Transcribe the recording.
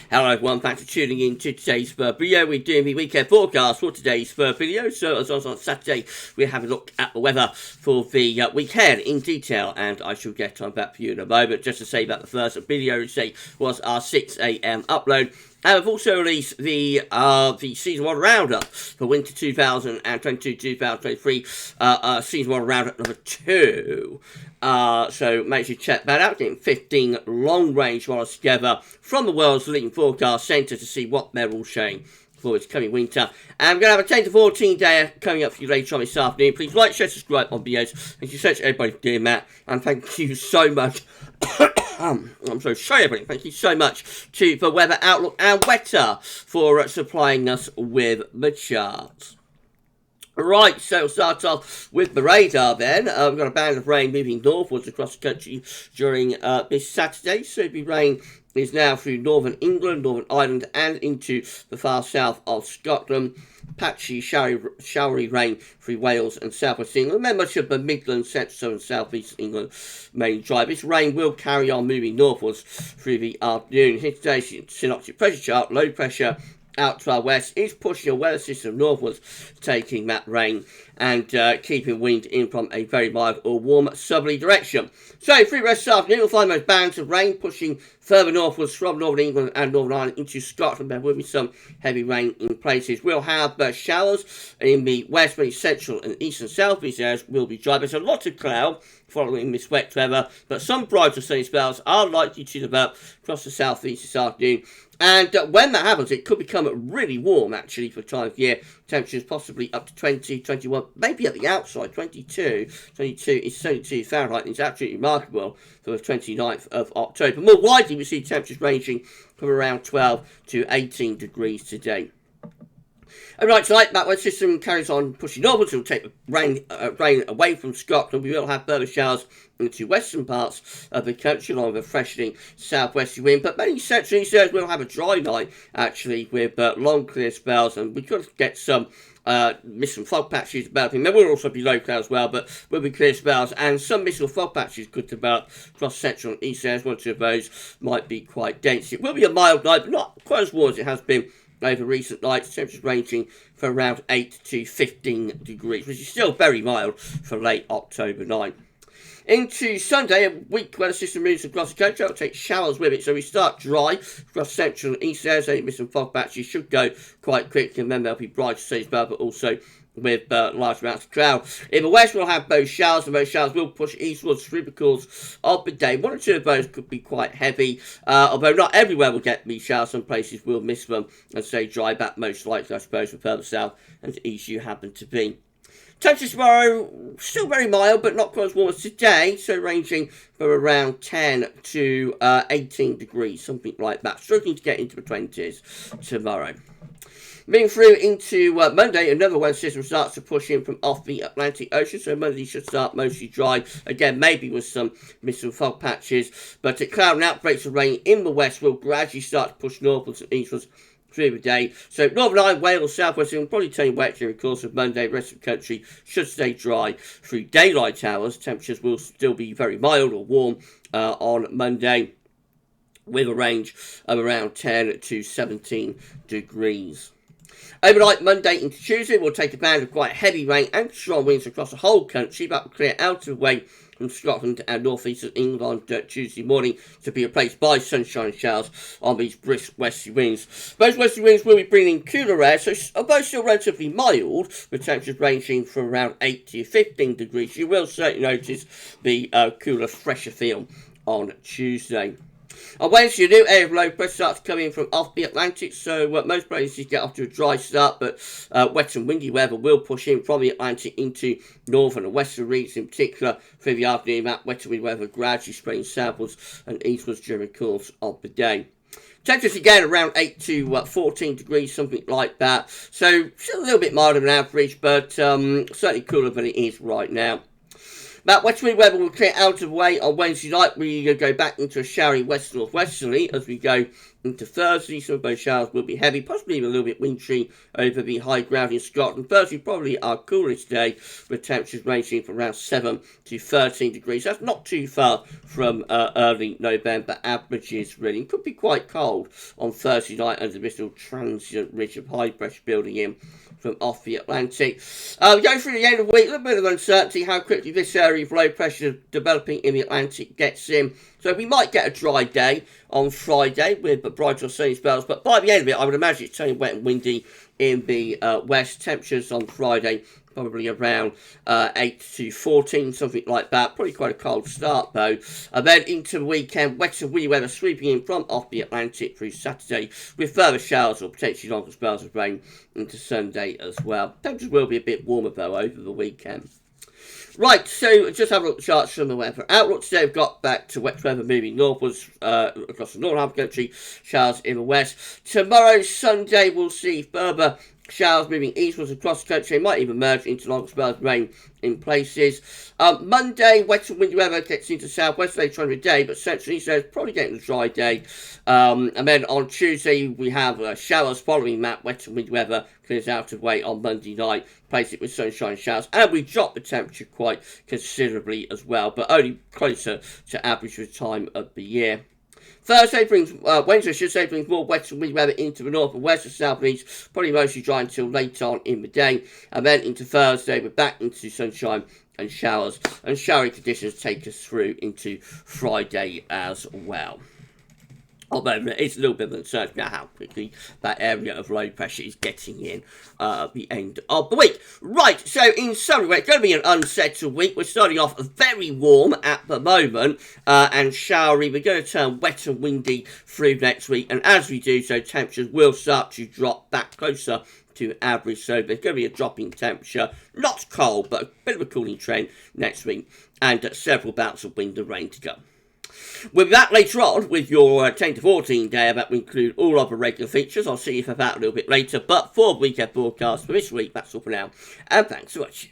Hello everyone, thanks for tuning in to today's video. We're doing the weekend forecast for today's video. So as on Saturday, we're having a look at the weather for the weekend in detail, and I shall get on that for you in a moment. Just to say that the first video today was our 6 AM upload. And we've also released the Season 1 Roundup for Winter 2022-2023, Season 1 Roundup number 2. So make sure you check that out, getting 15 long-range models together from the world's leading forecast centre to see what they're all showing for this coming winter. And we're going to have a 10 to 14 day coming up for you later on this afternoon. Please like, share, subscribe on videos. Thank you so much everybody for doing that, and thank you so much I'm so sorry everybody, thank you so much for Weather Outlook and Wetter for supplying us with the charts. Right, so we'll start off with the radar then. We've got a band of rain moving northwards across the country during this Saturday. So the rain is now through northern England, Northern Ireland, and into the far south of Scotland. Patchy, showery rain through Wales and southwest England. Then much of the Midlands, central and southeast England mainly dry. This rain will carry on moving northwards through the afternoon. Here today's synoptic pressure chart, low pressure out to our west is pushing a weather system northwards, taking that rain and keeping wind in from a very mild or warm southerly direction. So through the rest of the afternoon, we'll find those bands of rain pushing further northwards from Northern England and Northern Ireland into Scotland. There will be some heavy rain in places. We'll have showers in the west, but central and east and south. These areas will be dry. There's a lot of cloud following this wet weather, but some brighter sunny spells are likely to develop across the southeast this afternoon. And when that happens, it could become really warm, actually, for the time of year. Temperatures possibly up to 20, 21, maybe at the outside, 22. 22 is 72 Fahrenheit. It's absolutely remarkable for the 29th of October. More widely, we see temperatures ranging from around 12 to 18 degrees today. And right, tonight, that weather system carries on pushing northwards. It will take the rain away from Scotland. We will have further showers into western parts of the country, along with a freshening southwesterly wind. But many central east areas will have a dry night, actually, with long clear spells. And we could get some mist and fog patches developing. There will also be low cloud as well, but will be clear spells. And some mist and fog patches could develop across central and east areas. One or two of those might be quite dense. It will be a mild night, but not quite as warm as it has been over recent nights. Temperatures ranging from around 8 to 15 degrees, which is still very mild for late October night. Into Sunday, a weak weather system moves across the country. It will take showers with it, so we start dry across central and east areas. Any mist and fog patches should go quite quickly, and then there'll be bright sunny spell, but also with large amounts of cloud. In the west, we'll have those showers, and those showers will push eastwards through the course of the day. One or two of those could be quite heavy, although not everywhere will get these showers. Some places will miss them and stay dry. That most likely, I suppose, for further south and east you happen to be. Temperatures tomorrow, still very mild, but not quite as warm as today, so ranging from around 10 to 18 degrees, something like that. Struggling to get into the 20s tomorrow. Moving through into Monday, another weather system starts to push in from off the Atlantic Ocean, so Monday should start mostly dry, again maybe with some mist and fog patches, but cloud and outbreaks of rain in the west will gradually start to push northwards and eastwards through the day. So Northern Ireland, Wales, southwest will probably turn wet during the course of Monday. The rest of the country should stay dry through daylight hours. Temperatures will still be very mild or warm on Monday, with a range of around 10 to 17 degrees. Overnight, Monday into Tuesday, we'll take a band of quite heavy rain and strong winds across the whole country. That will clear out of the way from Scotland and north-east of England on Tuesday morning, to be replaced by sunshine showers on these brisk westerly winds. Those westerly winds will be bringing cooler air, so although still relatively mild, with temperatures ranging from around 8 to 15 degrees, you will certainly notice the cooler, fresher feel on Tuesday. On Wednesday, a new area of low pressure starts coming from off the Atlantic, so most places get off to a dry start, but wet and windy weather will push in from the Atlantic into northern and western regions in particular through the afternoon. That wet and windy weather gradually spreading southwards and eastwards during the course of the day. Temperatures again around 8 to 14 degrees, something like that, so still a little bit milder than average, but certainly cooler than it is right now. That westerly weather will clear out of the way on Wednesday night. We go back into a showery west-northwesterly as we go into Thursday. Some of those showers will be heavy, possibly even a little bit wintry over the high ground in Scotland. Thursday probably our coolest day, with temperatures ranging from around 7 to 13 degrees. That's not too far from early November averages, really. It could be quite cold on Thursday night as this little transient ridge of high pressure building in from off the Atlantic. Going through the end of the week, a little bit of uncertainty how quickly this area of low pressure developing in the Atlantic gets in. So we might get a dry day on Friday with bright or sunny spells, but by the end of it, I would imagine it's turning wet and windy in the west. Temperatures on Friday probably around 8 to 14, something like that. Probably quite a cold start, though. And then into the weekend, wet and windy weather sweeping in from off the Atlantic through Saturday, with further showers or potentially longer spells of rain into Sunday as well. Temperatures will be a bit warmer, though, over the weekend. Right, so just have a look at the charts from the weather outlook. Today we've got back to wet weather moving northwards across the northern half of the country, showers in the west. Tomorrow, Sunday, we'll see further showers moving eastwards across the country. Might even merge into longer spells of rain in places. Monday, wet and windy weather gets into southwest later on in the day, but central east is probably getting a dry day. And then on Tuesday, we have showers following that. Wet and windy weather clears out of the way on Monday night, place it with sunshine and showers, and we drop the temperature quite considerably as well, but only closer to average for the time of the year. Wednesday, brings more wet and windy weather into the north and west and south and east, probably mostly dry until late on in the day. And then into Thursday, we're back into sunshine and showers, and showery conditions take us through into Friday as well. Although it's a little bit uncertain about how quickly that area of low pressure is getting in the end of the week. Right, so in summary, it's going to be an unsettled week. We're starting off very warm at the moment and showery. We're going to turn wet and windy through next week. And as we do so, temperatures will start to drop back closer to average. So there's going to be a drop in temperature. Not cold, but a bit of a cooling trend next week. And several bouts of wind and rain to go. With that later on, with your 10 to 14 day, that will include all of the regular features. I'll see you for that a little bit later. But for the weekend broadcast for this week, that's all for now. And thanks for watching.